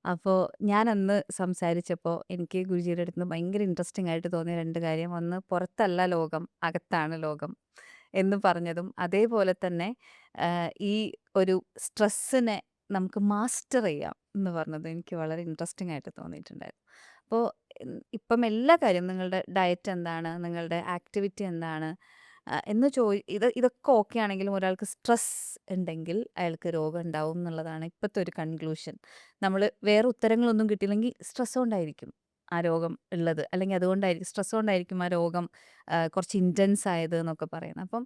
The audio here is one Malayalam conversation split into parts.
അപ്പോൾ ഞാനന്ന് സംസാരിച്ചപ്പോൾ എനിക്ക് ഗുരുജിയുടെ അടുത്ത് നിന്ന് ഭയങ്കര ഇൻട്രസ്റ്റിംഗ് ആയിട്ട് തോന്നിയ 2 കാര്യം. ഒന്ന് പുറത്തല്ല ലോകം, അകത്താണ് ലോകം എന്ന് പറഞ്ഞതും, അതേപോലെ തന്നെ ഈ ഒരു സ്ട്രെസ്സിനെ നമുക്ക് മാസ്റ്റർ ചെയ്യാം എന്ന് പറഞ്ഞതും എനിക്ക് വളരെ ഇൻട്രസ്റ്റിംഗ് ആയിട്ട് തോന്നിയിട്ടുണ്ടായിരുന്നു. അപ്പോൾ ഇപ്പം എല്ലാ കാര്യം നിങ്ങളുടെ ഡയറ്റ് എന്താണ്? നിങ്ങളുടെ ആക്ടിവിറ്റി എന്താണ്? എന്ന് ഇതൊക്കെ ഓക്കെ ആണെങ്കിലും ഒരാൾക്ക് സ്ട്രെസ് ഉണ്ടെങ്കിൽ അയാൾക്ക് രോഗം ഉണ്ടാവും എന്നുള്ളതാണ് ഇപ്പോഴത്തെ ഒരു കൺക്ലൂഷൻ. നമ്മൾ വേറെ ഉത്തരങ്ങളൊന്നും കിട്ടിയില്ലെങ്കിൽ സ്ട്രെസ് കൊണ്ടായിരിക്കും ആ രോഗം ഉള്ളത്. അല്ലെങ്കിൽ അതുകൊണ്ടായിരിക്കും സ്ട്രെസ് കൊണ്ടായിരിക്കും ആ രോഗം കുറച്ച് ഇൻറ്റൻസ് ആയത് എന്നൊക്കെ പറയുന്നത്. അപ്പം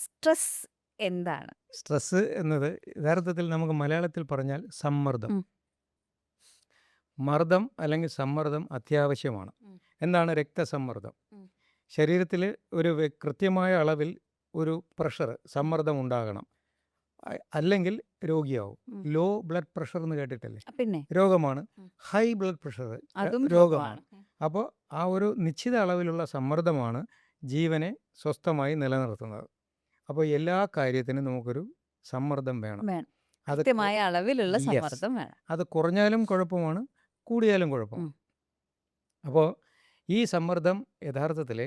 സ്ട്രെസ് എന്താണ്? സ്ട്രെസ് എന്നത് യഥാർത്ഥത്തിൽ നമുക്ക് മലയാളത്തിൽ പറഞ്ഞാൽ സമ്മർദ്ദം. ഉം. മർദ്ദം അല്ലെങ്കിൽ സമ്മർദ്ദം അത്യാവശ്യമാണ്. ഉം. എന്താണ് രക്തസമ്മർദ്ദം? ഉം. ശരീരത്തിൽ ഒരു കൃത്യമായ അളവിൽ ഒരു പ്രഷർ, സമ്മർദ്ദം ഉണ്ടാകണം. അല്ലെങ്കിൽ രോഗിയാവും. ഉം. ലോ ബ്ലഡ് പ്രഷർ എന്ന് കേട്ടിട്ടില്ലേ? പിന്നെ രോഗമാണ്. ഉം. ഹൈ ബ്ലഡ് പ്രഷർ അതും രോഗമാണ്. രോഗമാണ്. അപ്പോൾ ആ ഒരു നിശ്ചിത അളവിലുള്ള സമ്മർദ്ദമാണ് ജീവനെ സ്വസ്ഥമായി നിലനിർത്തുന്നത്. അപ്പോൾ എല്ലാ കാര്യത്തിനും നമുക്കൊരു സമ്മർദ്ദം വേണം. വേണം. അത് കൃത്യമായ അളവിലുള്ള യെസ്. സമ്മർദ്ദം വേണം. അത് കുറഞ്ഞാലും കുഴപ്പമാണ്, കൂടിയാലും കുഴപ്പമാണ്. അപ്പോൾ ഈ സമ്മർദ്ദം യഥാർത്ഥത്തിൽ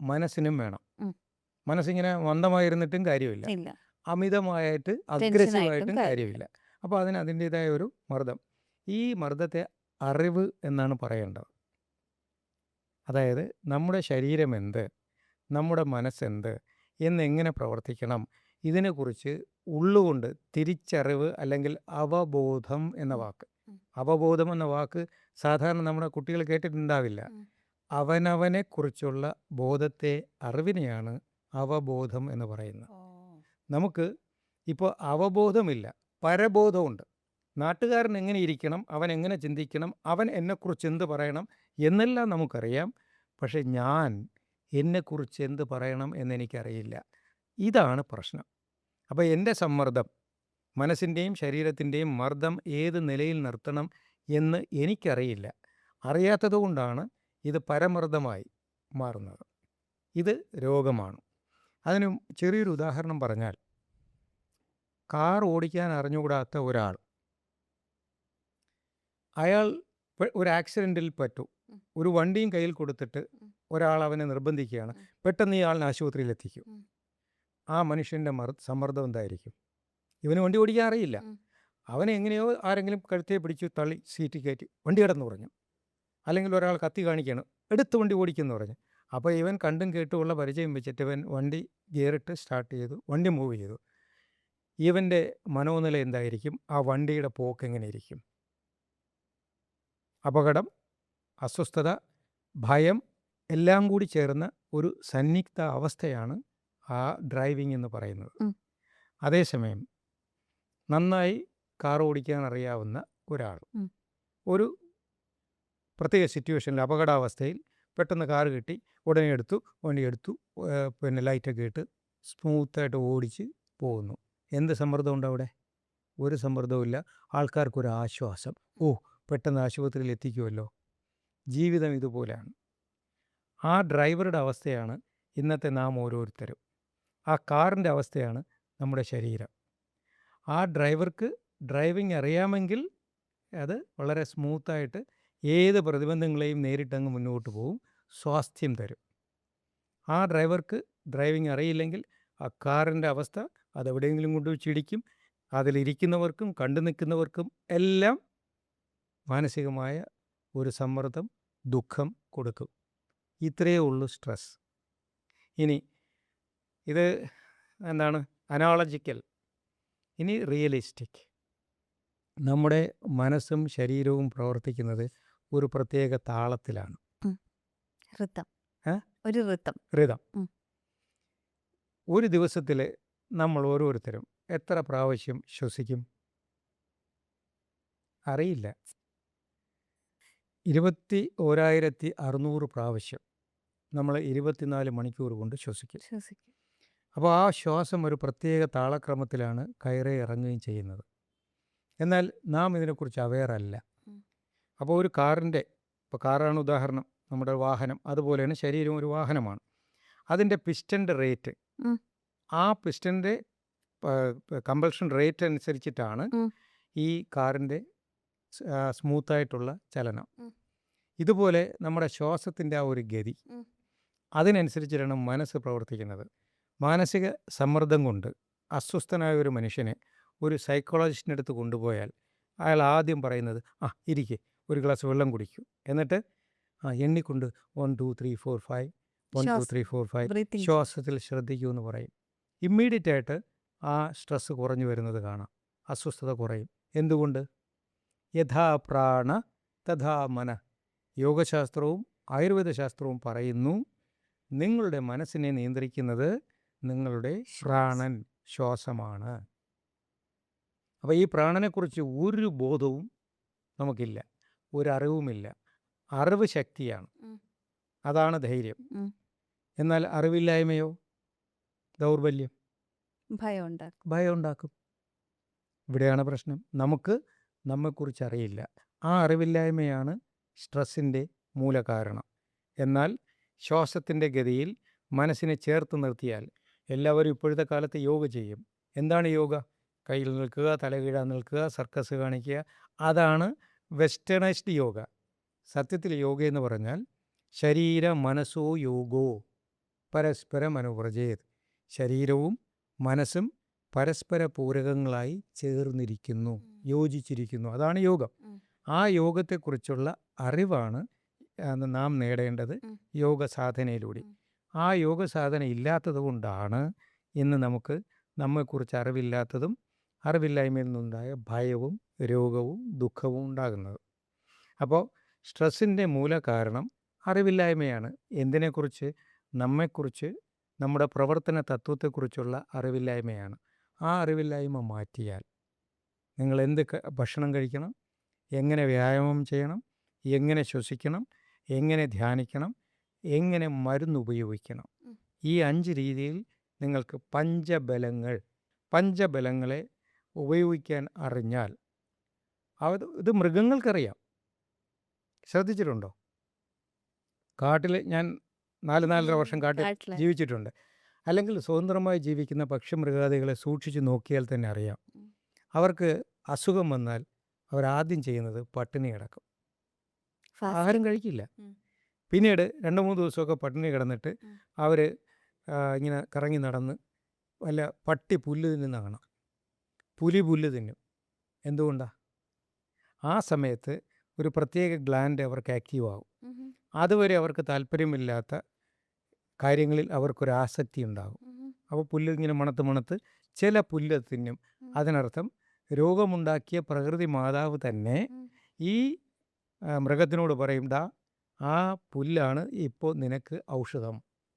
മനസ്സിനും വേണം. ഉം. മനസ്സിങ്ങനെ മന്ദമായിരുന്നിട്ടും കാര്യമില്ല, ഇല്ല. അമിതമായിട്ട് ടെൻഷനായിട്ടും അഗ്രസീവായിട്ടും കാര്യമില്ല. കാര്യമില്ല. അപ്പോൾ അതിന് അതിൻ്റേതായ ഒരു മർദ്ദം. ഈ മർദ്ദത്തെ അറിവ് എന്നാണ് പറയേണ്ടത്. അതായത് നമ്മുടെ ശരീരം എന്ത്, നമ്മുടെ മനസ്സെന്ത്, എന്നെങ്ങനെ പ്രവർത്തിക്കണം, ഇതിനെക്കുറിച്ച് ഉള്ളുകൊണ്ട് തിരിച്ചറിവ് അല്ലെങ്കിൽ അവബോധം എന്ന വാക്ക്. അവബോധം എന്ന വാക്ക് സാധാരണ നമ്മുടെ കുട്ടികൾ കേട്ടിട്ടുണ്ടാവില്ല. അവനവനെക്കുറിച്ചുള്ള ബോധത്തെ, അറിവിനെയാണ് അവബോധം എന്ന് പറയുന്നത്. നമുക്ക് ഇപ്പോൾ അവബോധമില്ല, പരബോധമുണ്ട്. നാട്ടുകാരൻ എങ്ങനെ ഇരിക്കണം, അവൻ എങ്ങനെ ചിന്തിക്കണം, അവൻ എന്നെക്കുറിച്ച് എന്ത് പറയണം എന്നെല്ലാം നമുക്കറിയാം. പക്ഷെ ഞാൻ എന്നെക്കുറിച്ച് എന്ത് പറയണം എന്നെനിക്കറിയില്ല. ഇതാണ് പ്രശ്നം. അപ്പോൾ എൻ്റെ സമ്മർദ്ദം, മനസ്സിൻ്റെയും ശരീരത്തിൻ്റെയും മർദ്ദം ഏത് നിലയിൽ നിർത്തണം എന്ന് എനിക്കറിയില്ല. അറിയാത്തതുകൊണ്ടാണ് ഇത് പരമർദ്ദമായി മാറുന്നത്. ഇത് രോഗമാണ്. അതിന് ചെറിയൊരു ഉദാഹരണം പറഞ്ഞാൽ, കാർ ഓടിക്കാൻ അറിഞ്ഞുകൂടാത്ത ഒരാൾ, അയാൾ ഒരു ആക്സിഡൻറ്റിൽ പറ്റു. ഒരു വണ്ടിയും കയ്യിൽ കൊടുത്തിട്ട് ഒരാൾ അവനെ നിർബന്ധിക്കുകയാണ്, പെട്ടെന്ന് ഈ ആളിനെ ആശുപത്രിയിൽ എത്തിക്കും. ആ മനുഷ്യൻ്റെ സമ്മർദ്ദം എന്തായിരിക്കും? ഇവന് വണ്ടി ഓടിക്കാൻ അറിയില്ല. അവനെ എങ്ങനെയോ ആരെങ്കിലും കഴുത്തെ പിടിച്ച് തള്ളി സീറ്റ് കയറ്റി വണ്ടി കിടന്നു പറഞ്ഞു. അല്ലെങ്കിൽ ഒരാൾ കത്തി കാണിക്കുകയാണ്, എടുത്ത് വണ്ടി ഓടിക്കുമെന്ന് പറഞ്ഞു. അപ്പോൾ ഇവൻ കണ്ടും കേട്ടുമുള്ള പരിചയം വെച്ചിട്ട് ഇവൻ വണ്ടി ഗിയറിട്ട് സ്റ്റാർട്ട് ചെയ്തു, വണ്ടി മൂവ് ചെയ്തു. ഇവൻ്റെ മനോനില എന്തായിരിക്കും? ആ വണ്ടിയുടെ പോക്ക് എങ്ങനെയിരിക്കും? അപകടം, അസ്വസ്ഥത, ഭയം എല്ലാം കൂടി ചേർന്ന ഒരു സന്നിഗ്ധ അവസ്ഥയാണ് ആ ഡ്രൈവിംഗ് എന്ന് പറയുന്നത്. അതേസമയം നന്നായി കാർ ഓടിക്കാൻ അറിയാവുന്ന ഒരാൾ ഒരു പ്രത്യേക സിറ്റുവേഷനിൽ, അപകടാവസ്ഥയിൽ പെട്ടെന്ന് കാർ കിട്ടി, ഉടനെ വണ്ടി എടുത്തു, പിന്നെ ലൈറ്റൊക്കെ ഇട്ട് സ്മൂത്തായിട്ട് ഓടിച്ച് പോകുന്നു. എന്ത് സമ്മർദ്ദമുണ്ട് അവിടെ? ഒരു സമ്മർദ്ദവുമില്ല. ആൾക്കാർക്കൊരു ആശ്വാസം. ഓ, പെട്ടെന്ന് ആശുപത്രിയിൽ എത്തിക്കുമല്ലോ. ജീവിതം ഇതുപോലെയാണ്. ആ ഡ്രൈവറുടെ അവസ്ഥയാണ് ഇന്നത്തെ നാം ഓരോരുത്തരും. ആ കാറിൻ്റെ അവസ്ഥയാണ് നമ്മുടെ ശരീരം. ആ ഡ്രൈവർക്ക് ഡ്രൈവിംഗ് അറിയാമെങ്കിൽ അത് വളരെ സ്മൂത്തായിട്ട് ഏത് പ്രതിബന്ധങ്ങളെയും നേരിട്ടങ്ങ് മുന്നോട്ട് പോകും, സ്വാസ്ഥ്യം തരും. ആ ഡ്രൈവർക്ക് ഡ്രൈവിംഗ് അറിയില്ലെങ്കിൽ ആ കാറിൻ്റെ അവസ്ഥ അതെവിടെയെങ്കിലും കൊണ്ടുവച്ച് ഇടിക്കും. അതിലിരിക്കുന്നവർക്കും കണ്ടു നിൽക്കുന്നവർക്കും എല്ലാം മാനസികമായ ഒരു സമ്മർദ്ദം, ദുഃഖം കൊടുക്കും. ഇത്രയേ ഉള്ളൂ സ്ട്രെസ്. ഇനി ഇത് എന്താണ്? അനോളജിക്കൽ. ഇനി റിയലിസ്റ്റിക്. നമ്മുടെ മനസ്സും ശരീരവും പ്രവർത്തിക്കുന്നത് ഒരു പ്രത്യേക താളത്തിലാണ്. റിതം. ഒരു ദിവസത്തിൽ നമ്മൾ ഓരോരുത്തരും എത്ര പ്രാവശ്യം ശ്വസിക്കും? അറിയില്ല. 21,600 പ്രാവശ്യം നമ്മൾ 24 മണിക്കൂർ കൊണ്ട് ശ്വസിക്കും. അപ്പോൾ ആ ശ്വാസം ഒരു പ്രത്യേക താളക്രമത്തിലാണ് കയറി ഇറങ്ങുകയും ചെയ്യുന്നത്. എന്നാൽ നാം ഇതിനെക്കുറിച്ച് അവെയർ അല്ല. അപ്പോൾ ഒരു കാറിൻ്റെ, ഇപ്പോൾ കാറാണ് ഉദാഹരണം, നമ്മുടെ വാഹനം, അതുപോലെയാണ് ശരീരം ഒരു വാഹനമാണ്. അതിൻ്റെ പിസ്റ്റൻ്റെ റേറ്റ്, ആ പിസ്റ്റൻ്റെ കമ്പൾഷൻ റേറ്റ് അനുസരിച്ചിട്ടാണ് ഈ കാറിൻ്റെ സ്മൂത്തായിട്ടുള്ള ചലനം. ഉം. ഇതുപോലെ നമ്മുടെ ശ്വാസത്തിൻ്റെ ആ ഒരു ഗതി, ഉം. അതിനനുസരിച്ചിട്ടാണ് മനസ്സ് പ്രവർത്തിക്കുന്നത്. മാനസിക സമ്മർദ്ദം കൊണ്ട് അസ്വസ്ഥനായ ഒരു മനുഷ്യനെ ഒരു സൈക്കോളജിസ്റ്റിൻ്റെ അടുത്ത് കൊണ്ടുപോയാൽ അയാൾ ആദ്യം പറയുന്നത്, ഇരിക്കെ, ഒരു ഗ്ലാസ് വെള്ളം കുടിക്കൂ, എന്നിട്ട് എണ്ണിക്കൊണ്ട് 1 2 3 4 5 1 2 3 4 5 ബ്രീത്തിങ്. ശ്വാസത്തിൽ ശ്രദ്ധിക്കൂ എന്ന് പറയും. ഇമ്മീഡിയറ്റ് ആയിട്ട് ആ സ്ട്രെസ്സ് കുറഞ്ഞു വരുന്നത് കാണാം, അസ്വസ്ഥത കുറയും. എന്തുകൊണ്ട്? യഥാ പ്രാണ തഥാ മന. യോഗശാസ്ത്രവും ആയുർവേദ ശാസ്ത്രവും പറയുന്നു, നിങ്ങളുടെ മനസ്സിനെ നിയന്ത്രിക്കുന്നത് നിങ്ങളുടെ പ്രാണൻ, ശ്വാസമാണ്. അപ്പോൾ ഈ പ്രാണനെക്കുറിച്ച് ഒരു ബോധവും നമുക്കില്ല, ഒരറിവുമില്ല. അറിവ് ശക്തിയാണ്, ഉം. അതാണ് ധൈര്യം. ഉം. എന്നാൽ അറിവില്ലായ്മയോ ദൗർബല്യം, ഭയം ഉണ്ടാക്കും. ഭയം ഉണ്ടാക്കും. ഇവിടെയാണ് പ്രശ്നം. നമുക്ക് നമ്മെക്കുറിച്ച് അറിയില്ല. ആ അറിവില്ലായ്മയാണ് സ്ട്രെസ്സിൻ്റെ മൂലകാരണം. എന്നാൽ ശ്വാസത്തിൻ്റെ ഗതിയിൽ മനസ്സിനെ ചേർത്ത് നിർത്തിയാൽ, എല്ലാവരും ഇപ്പോഴത്തെ കാലത്ത് യോഗ ചെയ്യും. എന്താണ് യോഗ? കയ്യിൽ നിൽക്കുക, തലകീഴാൻ നിൽക്കുക, സർക്കസ് കാണിക്കുക. അതാണ് വെസ്റ്റേണൈസ്ഡ് യോഗ. സത്യത്തിൽ യോഗ എന്ന് പറഞ്ഞാൽ ശരീര മനസ്സോ യോഗോ പരസ്പരം അനുവ്രജേത്. ശരീരവും മനസ്സും പരസ്പര പൂരകങ്ങളായി ചേർന്നിരിക്കുന്നു, യോജിച്ചിരിക്കുന്നു. അതാണ് യോഗം. ആ യോഗത്തെക്കുറിച്ചുള്ള അറിവാണ് നാം നേടേണ്ടത് യോഗ സാധനയിലൂടെ. ആ യോഗ സാധന ഇല്ലാത്തത് കൊണ്ടാണ് ഇന്ന് നമുക്ക് നമ്മെക്കുറിച്ച് അറിവില്ലാത്തതും അറിവില്ലായ്മയിൽ നിന്നുണ്ടായ ഭയവും രോഗവും ദുഃഖവും ഉണ്ടാകുന്നത്. അപ്പോൾ സ്ട്രെസ്സിൻ്റെ മൂല കാരണം അറിവില്ലായ്മയാണ്. എന്തിനെക്കുറിച്ച്? നമ്മെക്കുറിച്ച്, നമ്മുടെ പ്രവർത്തന തത്വത്തെക്കുറിച്ചുള്ള അറിവില്ലായ്മയാണ്. ആ അറിവില്ലായ്മ മാറ്റിയാൽ നിങ്ങൾ എന്ത് ഭക്ഷണം കഴിക്കണം, എങ്ങനെ വ്യായാമം ചെയ്യണം, എങ്ങനെ ശ്വസിക്കണം, എങ്ങനെ ധ്യാനിക്കണം, എങ്ങനെ മരുന്ന് ഉപയോഗിക്കണം, ഈ 5 രീതിയിൽ നിങ്ങൾക്ക് പഞ്ചബലങ്ങളെ ഉപയോഗിക്കാൻ അറിഞ്ഞാൽ, ഇത് മൃഗങ്ങൾക്കറിയാം. ശ്രദ്ധിച്ചിട്ടുണ്ടോ? കാട്ടിൽ ഞാൻ 4-4.5 വർഷം കാട്ടിൽ കാട്ടിലെ. ജീവിച്ചിട്ടുണ്ട്. അല്ലെങ്കിൽ സ്വതന്ത്രമായി ജീവിക്കുന്ന പക്ഷിമൃഗാദികളെ സൂക്ഷിച്ച് നോക്കിയാൽ തന്നെ അറിയാം. അവർക്ക് അസുഖം വന്നാൽ അവരാദ്യം ചെയ്യുന്നത് പട്ടിണി കിടക്കും, ആഹാരം കഴിക്കില്ല. പിന്നീട് 2-3 ദിവസമൊക്കെ പട്ടിണി കിടന്നിട്ട് അവർ ഇങ്ങനെ കറങ്ങി നടന്ന് വല്ല പട്ടി പുല്ല് തിന്നുന്ന കാണാം, പുലി പുല്ല് തിന്നും. എന്തുകൊണ്ടാണ്? ആ സമയത്ത് ഒരു പ്രത്യേക ഗ്ലാൻഡ് അവർക്ക് ആക്റ്റീവ് ആകും. അതുവരെ അവർക്ക് താല്പര്യമില്ലാത്ത കാര്യങ്ങളിൽ അവർക്കൊരാസക്തി ഉണ്ടാകും. അപ്പോൾ പുല്ല് ഇങ്ങനെ മണത്ത് ചില പുല്ല് തിന്നും. അതിനർത്ഥം രോഗമുണ്ടാക്കിയ പ്രകൃതി മാതാവ് തന്നെ ഈ മൃഗത്തിനോട് പറയും, ആ പുല്ലാണ് ഇപ്പോൾ നിനക്ക് ഔഷധം.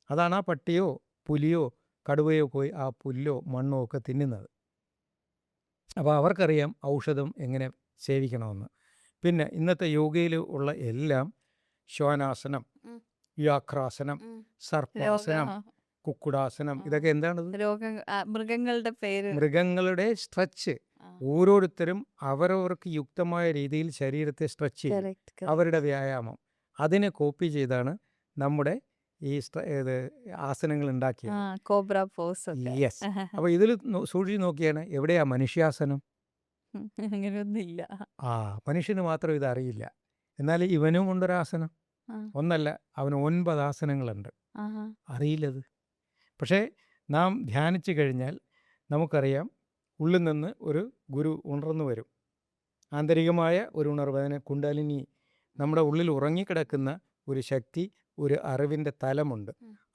അതാണ് ആ പട്ടിയോ പുലിയോ കടുവയോ പോയി ആ പുല്ലോ മണ്ണോ ഒക്കെ തിന്നുന്നത്. അപ്പോൾ അവർക്കറിയാം ഔഷധം എങ്ങനെ സേവിക്കണമെന്ന്. പിന്നെ ഇന്നത്തെ യോഗയിൽ ഉള്ള എല്ലാം ശ്വാനാസനം, വ്യാഘ്രാസനം, സർപ്പാസനം, കുക്കുടാസനം, ഇതൊക്കെ എന്താണത്? മൃഗങ്ങളുടെ പേര്. മൃഗങ്ങളുടെ സ്ട്രെച്ച്. ഓരോരുത്തരും അവരവർക്ക് യുക്തമായ രീതിയിൽ ശരീരത്തെ സ്ട്രെച്ച് ചെയ്യും, അവരുടെ വ്യായാമം. അതിനെ കോപ്പി ചെയ്താണ് നമ്മുടെ ഈ ആസനങ്ങൾ ഉണ്ടാക്കിയത്. Cobra pose. യെസ്. അപ്പോൾ ഇതിൽ സൂക്ഷിച്ച് നോക്കിയാണ്, എവിടെയാ മനുഷ്യാസനം? അങ്ങനെയൊന്നുമില്ല. മനുഷ്യന് മാത്രം ഇതറിയില്ല. എന്നാൽ ഇവനും ഉണ്ടൊരാസനം. ഒന്നല്ല, അവന് 9 ആസനങ്ങളുണ്ട്. അറിയില്ലത്. പക്ഷേ നാം ധ്യാനിച്ചു കഴിഞ്ഞാൽ നമുക്കറിയാം, ഉള്ളിൽ നിന്ന് ഒരു ഗുരു ഉണർന്നു വരും. ആന്തരികമായ ഒരു ഉണർവ്, അതിനെ കുണ്ടലിനി. നമ്മുടെ ഉള്ളിൽ ഉറങ്ങിക്കിടക്കുന്ന ഒരു ശക്തി, ഒരു അറിവിൻ്റെ തലമുണ്ട്.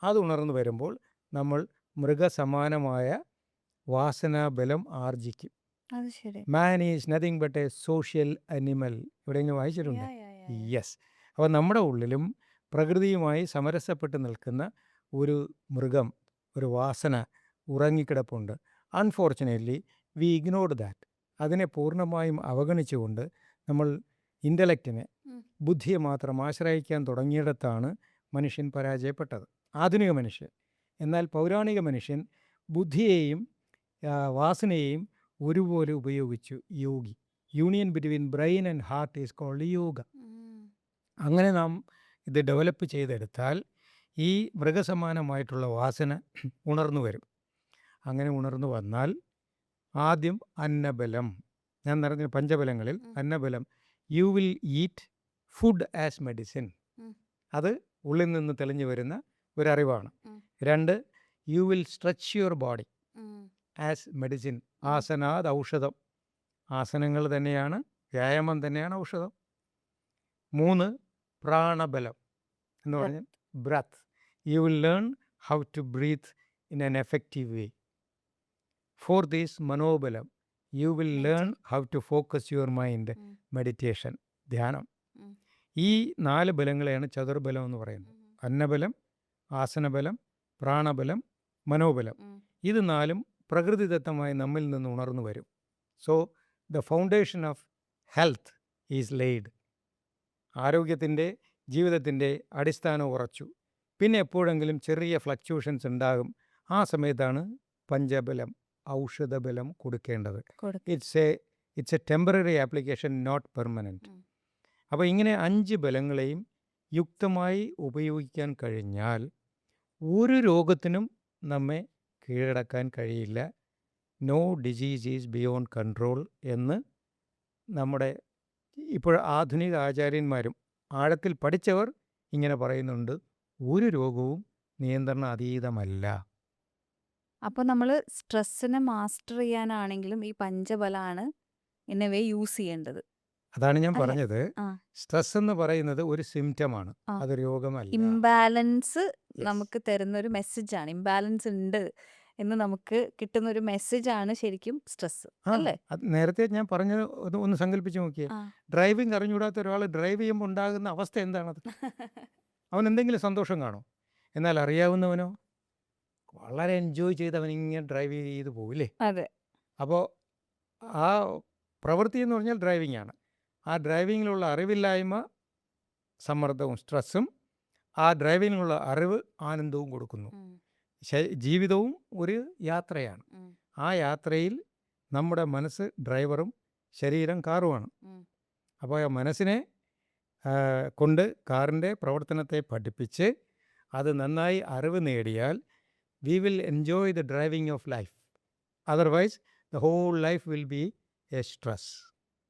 അത് ഉണർന്നു വരുമ്പോൾ നമ്മൾ മൃഗസമാനമായ വാസനാബലം ആർജിക്കും. Man is nothing but a social animal. എവിടെയെങ്കിലും വായിച്ചിട്ടുണ്ട്? യെസ്. അപ്പോൾ നമ്മുടെ ഉള്ളിലും പ്രകൃതിയുമായി സമരസപ്പെട്ട് നിൽക്കുന്ന ഒരു മൃഗം, ഒരു വാസന ഉറങ്ങിക്കിടപ്പുണ്ട്. Unfortunately we ignored that. അതിനെ പൂർണ്ണമായും അവഗണിച്ചുകൊണ്ട് നമ്മൾ ഇൻ്റലക്റ്റിനെ, ബുദ്ധിയെ മാത്രം ആശ്രയിക്കാൻ തുടങ്ങിയിടത്താണ് മനുഷ്യൻ പരാജയപ്പെട്ടത്, ആധുനിക മനുഷ്യൻ. എന്നാൽ പൗരാണിക മനുഷ്യൻ ബുദ്ധിയെയും വാസനയെയും ഒരുപോലെ ഉപയോഗിച്ചു. Yogi. Union between brain and heart is called yoga. അങ്ങനെ നാം ഇത് ഡെവലപ്പ് ചെയ്തെടുത്താൽ ഈ മൃഗസമാനമായിട്ടുള്ള വാസന ഉണർന്നു വരും. അങ്ങനെ ഉണർന്നു വന്നാൽ ആദ്യം അന്നബലം, ഞാൻ പറഞ്ഞ പഞ്ചബലങ്ങളിൽ അന്നബലം, you will eat food as medicine. ഉം. അത് ഉള്ളിൽ നിന്ന് തെളിഞ്ഞു വരുന്ന ഒരറിവാണ്. ഉം. 2, you will stretch your body ഉം. As medicine. ആസനാത് ഔഷധം. ആസനങ്ങൾ തന്നെയാണ്, വ്യായാമം തന്നെയാണ് ഔഷധം. 3, പ്രാണബലം എന്ന് Breath. പറഞ്ഞാൽ breath. You will learn how to breathe in an effective way. 4th ഈസ് മനോബലം. You will learn how to focus your mind. ഉം. മെഡിറ്റേഷൻ, ധ്യാനം. ഉം. ഈ 4 ബലങ്ങളെയാണ് ചതുർബലം എന്ന് പറയുന്നത്. അന്നബലം, ആസനബലം, പ്രാണബലം, മനോബലം. ഉം. ഇത് 4ഉം പ്രകൃതിദത്തമായി നമ്മിൽ നിന്ന് ഉണർന്നു വരും. So the foundation of health is laid. ആരോഗ്യത്തിൻ്റെ, ജീവിതത്തിൻ്റെ അടിസ്ഥാനം ഉറച്ചു. പിന്നെ എപ്പോഴെങ്കിലും ചെറിയ ഫ്ലക്ച്വേഷൻസ് ഉണ്ടാകും. ആ സമയത്താണ് പഞ്ചബലം, ഔഷധബലം കൊടുക്കേണ്ടത്. കൊടുക്കും. It's a temporary application, not permanent. Um. അപ്പോൾ ഇങ്ങനെ 5 ബലങ്ങളെയും യുക്തമായി ഉപയോഗിക്കാൻ കഴിഞ്ഞാൽ ഒരു രോഗത്തിനും നമ്മെ കീഴടക്കാൻ കഴിയില്ല. No disease is beyond control എന്ന് നമ്മുടെ ഇപ്പോൾ ആധുനിക ആചാര്യന്മാരും ആഴത്തിൽ പഠിച്ചവർ ഇങ്ങനെ പറയുന്നുണ്ട്. ഒരു രോഗവും നിയന്ത്രണ അതീതമല്ല. അപ്പോൾ നമ്മൾ സ്ട്രെസ്സിനെ മാസ്റ്റർ ചെയ്യാനാണെങ്കിലും ഈ പഞ്ചബലാണ് ഇൻ എ വേ യൂസ് ചെയ്യേണ്ടത്. അതാണ് ഞാൻ അല്ലേ? പറഞ്ഞത്. ആ. സ്ട്രെസ് എന്ന് പറയുന്നത് ഒരു സിംറ്റമാണ്, ആ. അത് രോഗമല്ല. Imbalance Yes. നമുക്ക് തരുന്ന ഒരു മെസ്സേജാണ്. ഇംബാലൻസ് ഉണ്ട് എന്ന് നമുക്ക് കിട്ടുന്ന ഒരു മെസ്സേജാണ് ശരിക്കും സ്ട്രെസ്, ആ, അല്ലേ? അത് നേരത്തെ ഞാൻ പറഞ്ഞത് ഒന്ന് സങ്കല്പിച്ച് നോക്കിയേ. ആ. ഡ്രൈവിംഗ് അറിഞ്ഞുകൂടാത്ത ഒരാൾ ഡ്രൈവ് ചെയ്യുമ്പോൾ ഉണ്ടാകുന്ന അവസ്ഥ എന്താണത്? അവൻ എന്തെങ്കിലും സന്തോഷം കാണും. എന്നാൽ അറിയാവുന്നവനോ വളരെ എൻജോയ് ചെയ്ത് അവൻ ഇങ്ങനെ ഡ്രൈവ് ചെയ്ത് പോകില്ലേ. അതെ. അപ്പോൾ ആ പ്രവൃത്തി എന്ന് പറഞ്ഞാൽ ഡ്രൈവിംഗ് ആണ്. ആ ഡ്രൈവിങ്ങിലുള്ള അറിവില്ലായ്മ സമ്മർദ്ദവും സ്ട്രെസ്സും, ആ ഡ്രൈവിങ്ങിലുള്ള അറിവ് ആനന്ദവും കൊടുക്കുന്നു. ഉം. ജീവിതവും ഒരു യാത്രയാണ്. ഉം. ആ യാത്രയിൽ നമ്മുടെ മനസ്സ് ഡ്രൈവറും ശരീരം കാറുമാണ്. ഉം. അപ്പോൾ ആ മനസ്സിനെ കൊണ്ട് കാറിൻ്റെ പ്രവർത്തനത്തെ പഠിപ്പിച്ച് അത് നന്നായി അറിവ് നേടിയാൽ we will enjoy the driving of life. Otherwise, the whole life will be a stress.